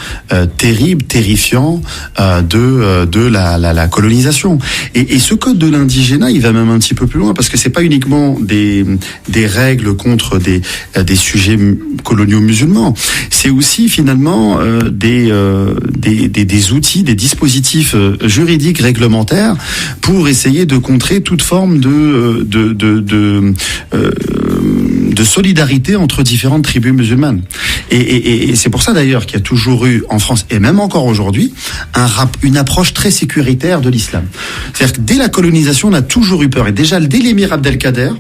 terrible, terrifiant de la colonisation. Et ce code de l'indigénat, il va même un petit peu plus loin, parce que c'est pas uniquement des règles contre des sujets coloniaux musulmans. C'est aussi finalement des outils, des dispositifs juridiques réglementaires pour essayer de contrer toute forme de solidarité entre différentes tribus musulmanes. Et c'est pour ça d'ailleurs qu'il y a toujours eu en France, et même encore aujourd'hui, une approche très sécuritaire de l'islam. C'est-à-dire que dès la colonisation, on a toujours eu peur. Et déjà, dès l'émir Abdelkader,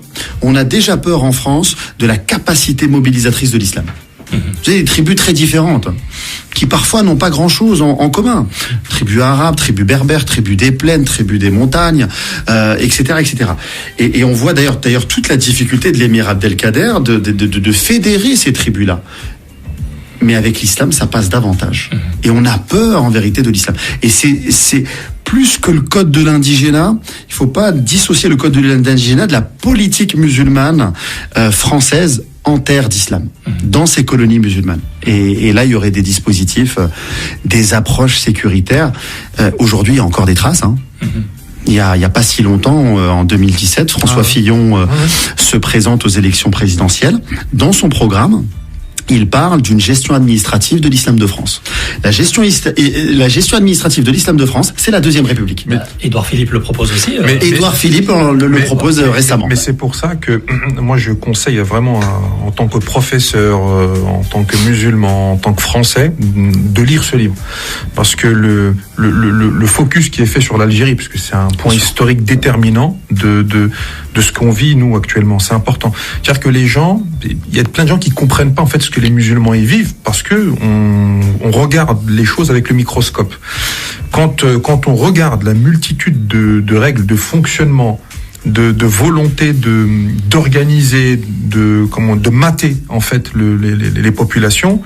on a déjà peur en France de la capacité mobilisatrice de l'islam. Vous avez des tribus très différentes, qui parfois n'ont pas grand-chose en commun. Tribus arabes, tribus berbères, tribus des plaines, tribus des montagnes, etc., etc. Et on voit d'ailleurs toute la difficulté de l'émir Abdelkader de fédérer ces tribus-là. Mais avec l'islam, ça passe davantage. Et on a peur, en vérité, de l'islam. Et c'est plus que le code de l'indigénat. Il faut pas dissocier le code de l'indigénat de la politique musulmane française en terre d'islam, dans ces colonies musulmanes. Et là, il y aurait des dispositifs, des approches sécuritaires. Aujourd'hui, il y a encore des traces, hein. Il y a pas si longtemps, en 2017, François Fillon se présente aux élections présidentielles. Dans son programme, il parle d'une gestion administrative de l'islam de France. La gestion administrative de l'islam de France, c'est la Deuxième République. Édouard Philippe le propose aussi. Édouard Philippe le propose récemment. Mais c'est pour ça que moi je conseille vraiment, en tant que professeur, en tant que musulman, en tant que Français, de lire ce livre. Parce que le focus qui est fait sur l'Algérie, puisque c'est un point historique déterminant de ce qu'on vit nous actuellement, c'est important. C'est-à-dire que les gens, il y a plein de gens qui comprennent pas en fait ce que les musulmans y vivent, parce que on regarde les choses avec le microscope. Quand on regarde la multitude de règles de fonctionnement, de volonté d'organiser, de mater en fait les populations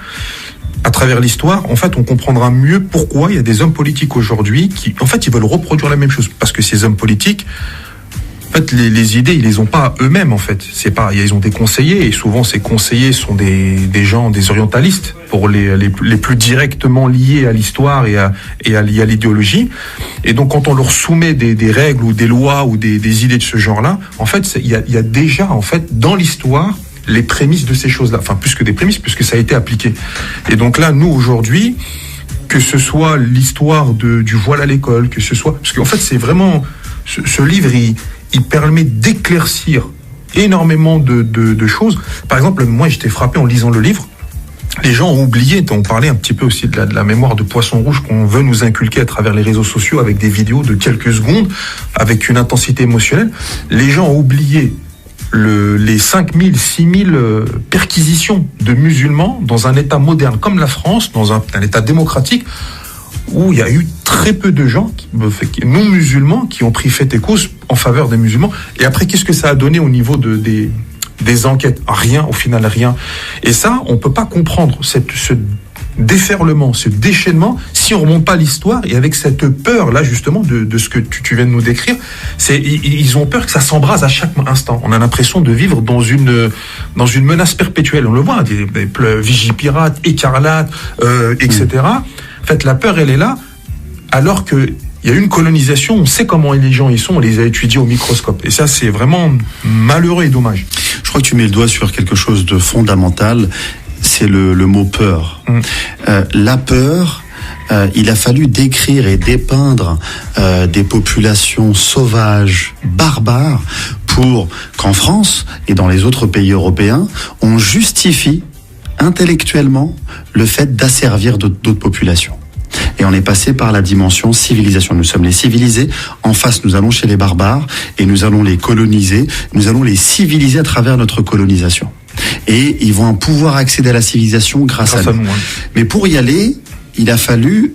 à travers l'histoire, en fait, on comprendra mieux pourquoi il y a des hommes politiques aujourd'hui qui, en fait, ils veulent reproduire la même chose, parce que ces hommes politiques, en fait, les idées, ils les ont pas eux-mêmes, en fait. C'est pas, ils ont des conseillers, et souvent ces conseillers sont des gens, des orientalistes, pour les plus directement liés à l'histoire et à l'idéologie. Et donc, quand on leur soumet des règles ou des lois ou des idées de ce genre-là, en fait, il y a déjà, en fait, dans l'histoire, les prémices de ces choses-là. Enfin, plus que des prémices, puisque ça a été appliqué. Et donc là, nous, aujourd'hui, que ce soit l'histoire du voile à l'école, que ce soit, parce qu'en fait, c'est vraiment, ce livre, il permet d'éclaircir énormément de choses. Par exemple, moi, j'étais frappé en lisant le livre. Les gens ont oublié, on parlait un petit peu aussi de la mémoire de poisson rouge qu'on veut nous inculquer à travers les réseaux sociaux avec des vidéos de quelques secondes, avec une intensité émotionnelle. Les gens ont oublié les 5000, 6000 perquisitions de musulmans dans un État moderne comme la France, dans un État démocratique, où il y a eu très peu de gens non musulmans qui ont pris fait et cause en faveur des musulmans. Et après, qu'est-ce que ça a donné au niveau des enquêtes? Rien, au final, rien. Et ça, on peut pas comprendre ce déferlement, ce déchaînement, si on remonte pas l'histoire, et avec cette peur là justement de ce que tu viens de nous décrire. Ils ont peur que ça s'embrase à chaque instant. On a l'impression de vivre dans une menace perpétuelle. On le voit, des Vigipirates, Écarlates, etc. En fait, la peur, elle est là, alors que il y a une colonisation, on sait comment les gens y sont, on les a étudiés au microscope. Et ça, c'est vraiment malheureux et dommage. Je crois que tu mets le doigt sur quelque chose de fondamental, c'est le mot peur. La peur, il a fallu décrire et dépeindre des populations sauvages, barbares, pour qu'en France et dans les autres pays européens, on justifie intellectuellement le fait d'asservir d'autres populations. Et on est passé par la dimension civilisation. Nous sommes les civilisés. En face, nous allons chez les barbares et nous allons les coloniser. Nous allons les civiliser à travers notre colonisation. Et ils vont pouvoir accéder à la civilisation grâce à nous. Mais pour y aller, il a fallu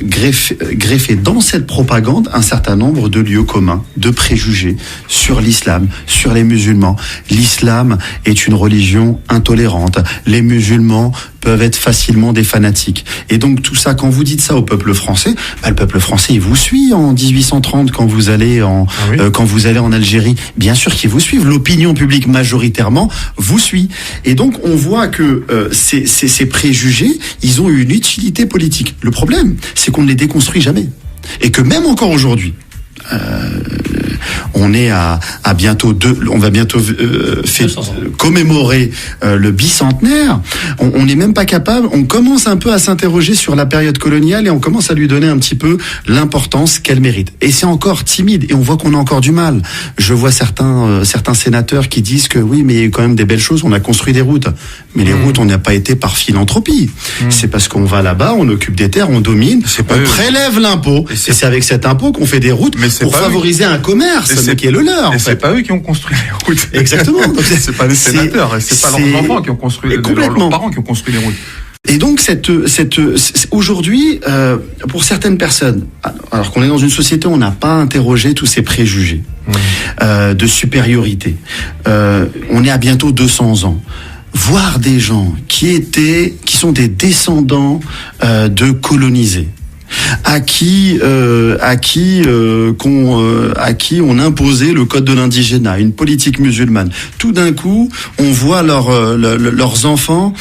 greffer dans cette propagande un certain nombre de lieux communs, de préjugés sur l'islam, sur les musulmans. L'islam est une religion intolérante. Les musulmans peuvent être facilement des fanatiques. Et donc tout ça, quand vous dites ça au peuple français, le peuple français, il vous suit en 1830 quand vous allez quand vous allez en Algérie. Bien sûr qu'ils vous suivent. L'opinion publique majoritairement vous suit. Et donc on voit que ces préjugés, ils ont une utilité politique. Le problème, c'est qu'on ne les déconstruit jamais. Et que même encore aujourd'hui, on est à bientôt on va bientôt commémorer le bicentenaire. On n'est même pas capable. On commence un peu à s'interroger sur la période coloniale et on commence à lui donner un petit peu l'importance qu'elle mérite. Et c'est encore timide et on voit qu'on a encore du mal. Je vois certains sénateurs qui disent que oui, mais il y a eu quand même des belles choses. On a construit des routes, mais les routes, on n'y a pas été par philanthropie. C'est parce qu'on va là-bas, on occupe des terres, on domine, on prélève l'impôt et c'est avec cet impôt qu'on fait des routes pour favoriser un commerce qui est le leur. Et c'est pas eux qui ont construit les routes. Exactement. C'est pas les sénateurs, c'est pas leurs enfants qui ont construit, leurs parents qui ont construit les routes. Et donc aujourd'hui, pour certaines personnes, alors qu'on est dans une société où on n'a pas interrogé tous ces préjugés de supériorité, on est à bientôt 200 ans. Voir des gens qui sont des descendants de colonisés, à qui on imposait le code de l'indigénat, une politique musulmane. Tout d'un coup, on voit leurs enfants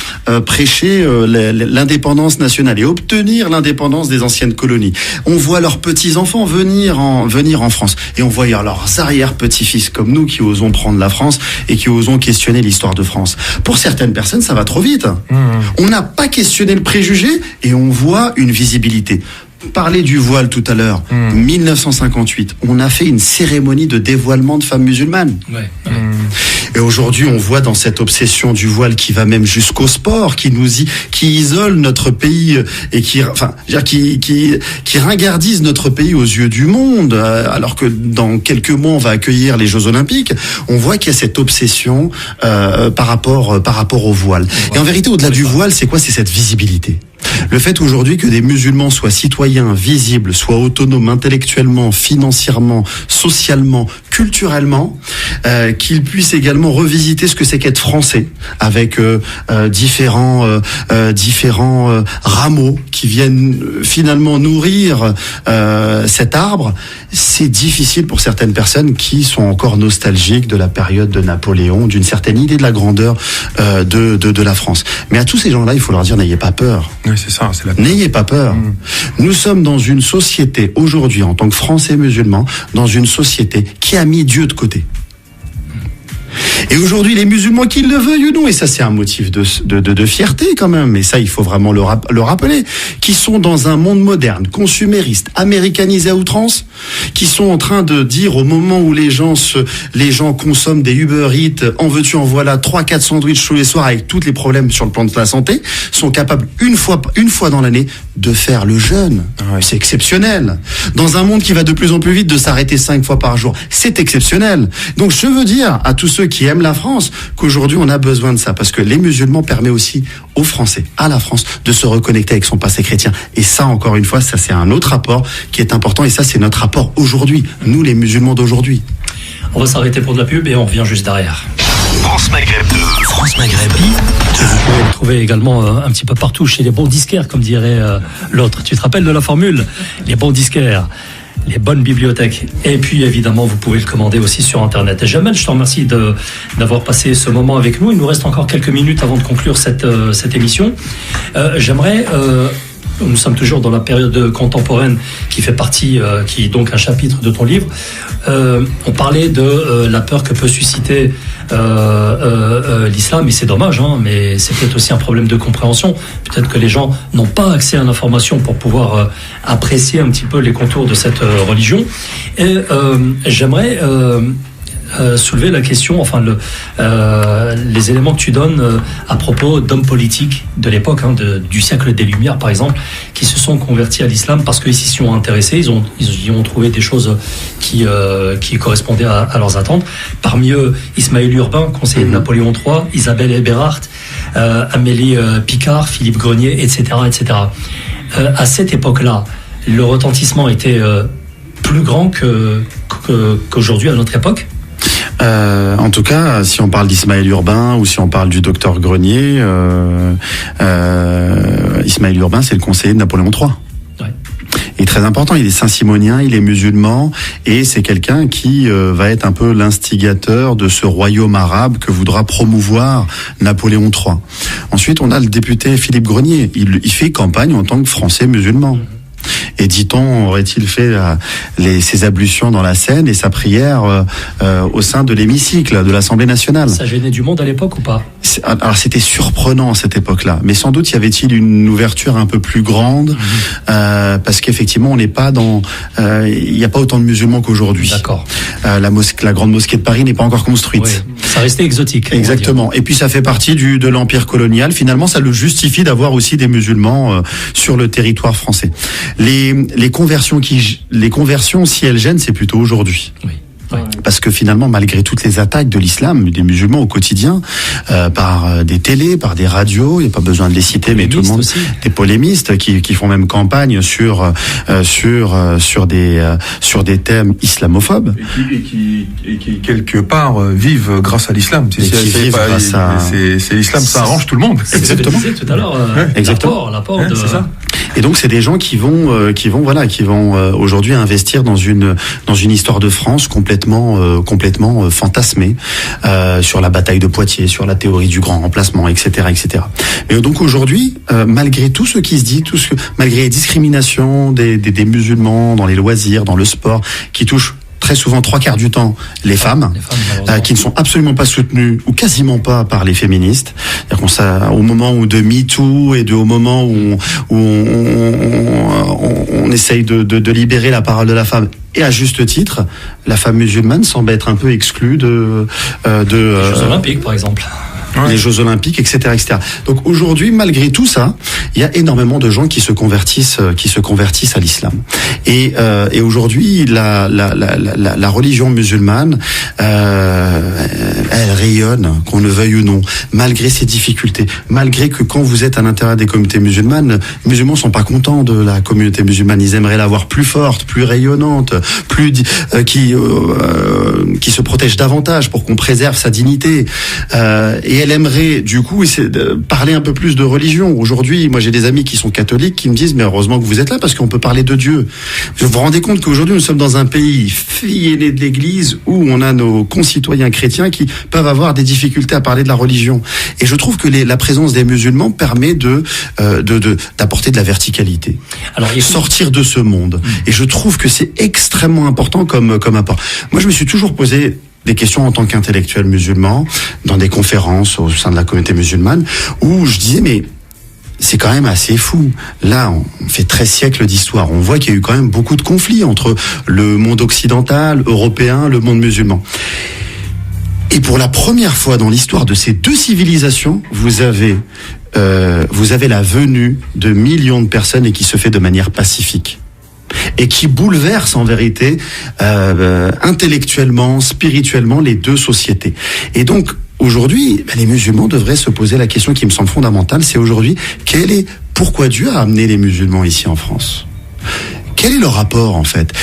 prêcher l'indépendance nationale et obtenir l'indépendance des anciennes colonies. On voit leurs petits-enfants venir en France. Et on voit leurs arrière-petits-fils comme nous qui osons prendre la France et qui osons questionner l'histoire de France. Pour certaines personnes, ça va trop vite. On n'a pas questionné le préjugé et on voit une visibilité. Parler du voile tout à l'heure, 1958, on a fait une cérémonie de dévoilement de femmes musulmanes. Et aujourd'hui, on voit dans cette obsession du voile qui va même jusqu'au sport, qui isole notre pays et qui ringardise notre pays aux yeux du monde, alors que dans quelques mois, on va accueillir les Jeux Olympiques. On voit qu'il y a cette obsession par rapport au voile. Et en vérité, au-delà du voile, c'est quoi? C'est cette visibilité. Le fait aujourd'hui que des musulmans soient citoyens, visibles, soient autonomes intellectuellement, financièrement, socialement, culturellement, qu'ils puissent également revisiter ce que c'est qu'être français, avec différents rameaux qui viennent finalement nourrir cet arbre. C'est difficile pour certaines personnes qui sont encore nostalgiques de la période de Napoléon, d'une certaine idée de la grandeur de la France. Mais à tous ces gens-là, il faut leur dire, n'ayez pas peur. Oui, c'est ça, c'est la peur. N'ayez pas peur. Nous sommes dans une société aujourd'hui, en tant que Français musulmans, dans une société qui a mis Dieu de côté. Et aujourd'hui, les musulmans, qu'ils le veuillent ou non, et ça c'est un motif de fierté quand même, et ça il faut vraiment le rappeler, qui sont dans un monde moderne, consumériste, américanisé à outrance, qui sont en train de dire au moment où les gens consomment des Uber Eats, en veux-tu en voilà, 3-4 sandwichs tous les soirs avec tous les problèmes sur le plan de la santé, sont capables une fois dans l'année de faire le jeûne. C'est exceptionnel. Dans un monde qui va de plus en plus vite, de s'arrêter 5 fois par jour, c'est exceptionnel. Donc je veux dire à tous ceux qui aiment la France qu'aujourd'hui on a besoin de ça, parce que les musulmans permettent aussi aux Français, à la France, de se reconnecter avec son passé chrétien. Et ça, encore une fois, ça c'est un autre rapport qui est important, et ça c'est notre rapport aujourd'hui, nous les musulmans d'aujourd'hui. On va s'arrêter pour de la pub et on revient juste derrière. France Maghreb 2. France Maghreb 2. Vous pouvez le trouver également un petit peu partout chez les bons disquaires, comme dirait l'autre. Tu te rappelles de la formule? Les bons disquaires, les bonnes bibliothèques. Et puis évidemment, vous pouvez le commander aussi sur Internet. Et Jamel, je te remercie d'avoir passé ce moment avec nous. Il nous reste encore quelques minutes avant de conclure cette émission. J'aimerais... nous sommes toujours dans la période contemporaine qui fait partie, qui est donc un chapitre de ton livre. On parlait de la peur que peut susciter l'islam, et c'est dommage, hein, mais c'est peut-être aussi un problème de compréhension. Peut-être que les gens n'ont pas accès à l'information pour pouvoir apprécier un petit peu les contours de cette religion. Et j'aimerais soulever la question, enfin les éléments que tu donnes à propos d'hommes politiques de l'époque, hein, du siècle des Lumières par exemple, qui se sont convertis à l'islam parce qu'ils s'y sont intéressés, ils y ont trouvé des choses qui correspondaient à leurs attentes. Parmi eux, Ismaël Urbain, conseiller de Napoléon III, Isabelle Eberhardt, Amélie Picard, Philippe Grenier, etc., etc. à cette époque-là, le retentissement était plus grand qu'aujourd'hui à notre époque? En tout cas, si on parle d'Ismaël Urbain ou si on parle du docteur Grenier, Ismaël Urbain, c'est le conseiller de Napoléon III. Ouais. Il est très important, il est saint-simonien, il est musulman, et c'est quelqu'un qui va être un peu l'instigateur de ce royaume arabe que voudra promouvoir Napoléon III. Ensuite, on a le député Philippe Grenier, il fait campagne en tant que Français musulman. Et dit-on, aurait-il fait ses ablutions dans la Seine et sa prière au sein de l'hémicycle de l'Assemblée nationale? Ça gênait du monde à l'époque ou pas? Alors c'était surprenant à cette époque-là, mais sans doute y avait-il une ouverture un peu plus grande, parce qu'effectivement on n'est pas dans, il n'y a pas autant de musulmans qu'aujourd'hui. D'accord. La grande mosquée de Paris n'est pas encore construite. Oui, ça restait exotique. Exactement. Et puis ça fait partie de l'empire colonial. Finalement, ça le justifie d'avoir aussi des musulmans sur le territoire français. Les conversions si elles gênent, c'est plutôt aujourd'hui. Oui. Oui. Parce que finalement, malgré toutes les attaques de l'islam, des musulmans au quotidien, par des télés, par des radios, il n'y a pas besoin de les citer, mais tout le monde, aussi. des polémistes qui font même campagne sur des thèmes islamophobes. Et qui quelque part vivent grâce à l'islam. C'est l'islam, ça arrange tout le monde. Exactement. C'est ce que je disais tout à l'heure. Exactement. L'apport de. C'est ça. Et donc c'est des gens qui vont aujourd'hui investir dans une histoire de France complètement fantasmée sur la bataille de Poitiers, sur la théorie du grand remplacement, etc., etc. Et donc aujourd'hui, malgré tout ce qui se dit, malgré les discriminations des musulmans dans les loisirs, dans le sport, qui touchent très souvent 3/4 du temps les femmes qui ne sont absolument pas soutenues ou quasiment pas par les féministes. Au moment où de MeToo et au moment où on essaye de libérer la parole de la femme, et à juste titre, la femme musulmane semble être un peu exclue des Jeux Olympiques, par exemple. Les Jeux Olympiques, etc., etc. Donc aujourd'hui, malgré tout ça, il y a énormément de gens qui se convertissent à l'islam. Et aujourd'hui, la religion musulmane, elle rayonne, qu'on le veuille ou non, malgré ses difficultés, malgré que quand vous êtes à l'intérieur des communautés musulmanes, les musulmans sont pas contents de la communauté musulmane. Ils aimeraient la voir plus forte, plus rayonnante, qui se protège davantage pour qu'on préserve sa dignité. Et elle aimerait, du coup, parler un peu plus de religion. Aujourd'hui, moi, j'ai des amis qui sont catholiques qui me disent, mais heureusement que vous êtes là parce qu'on peut parler de Dieu. Vous vous rendez compte qu'aujourd'hui, nous sommes dans un pays fille aîné de l'Église où on a nos concitoyens chrétiens qui peuvent avoir des difficultés à parler de la religion. Et je trouve que la présence des musulmans permet d'apporter de la verticalité. Alors, sortir de ce monde. Et je trouve que c'est extrêmement important comme apport. Moi, je me suis toujours posé des questions en tant qu'intellectuel musulman, dans des conférences au sein de la communauté musulmane, où je disais, mais c'est quand même assez fou. Là, on fait 13 siècles d'histoire. On voit qu'il y a eu quand même beaucoup de conflits entre le monde occidental, européen, le monde musulman. Et pour la première fois dans l'histoire de ces deux civilisations, vous avez la venue de millions de personnes et qui se fait de manière pacifique. Et qui bouleverse en vérité intellectuellement, spirituellement les deux sociétés. Et donc aujourd'hui, les musulmans devraient se poser la question qui me semble fondamentale, c'est aujourd'hui pourquoi Dieu a amené les musulmans ici en France ? Quel est leur rapport en fait ?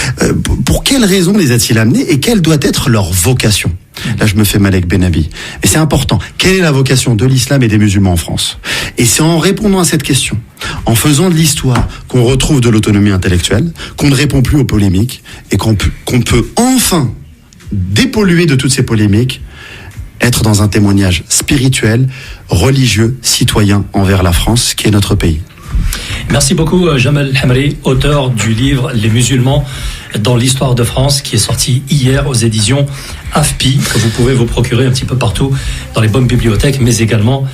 Pour quelles raisons les a-t-il amenés et quelle doit être leur vocation ? Là, je me fais Malek Benabi. Et c'est important. Quelle est la vocation de l'islam et des musulmans en France ? Et c'est en répondant à cette question, en faisant de l'histoire, qu'on retrouve de l'autonomie intellectuelle, qu'on ne répond plus aux polémiques, et qu'on peut enfin dépolluer de toutes ces polémiques, être dans un témoignage spirituel, religieux, citoyen envers la France, qui est notre pays. Merci beaucoup Jamal Hamri, auteur du livre Les musulmans dans l'histoire de France, qui est sorti hier aux éditions AFPI, que vous pouvez vous procurer un petit peu partout dans les bonnes bibliothèques, mais également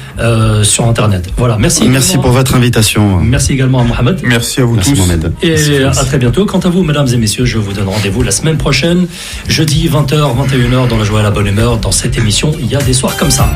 sur Internet. Voilà, merci. Merci pour votre invitation. Merci également à Mohamed. Merci à vous tous. Mohamed. Et à très bientôt. Quant à vous, mesdames et messieurs, je vous donne rendez-vous la semaine prochaine, jeudi 20h, 21h, dans la joie et la bonne humeur. Dans cette émission, il y a des soirs comme ça.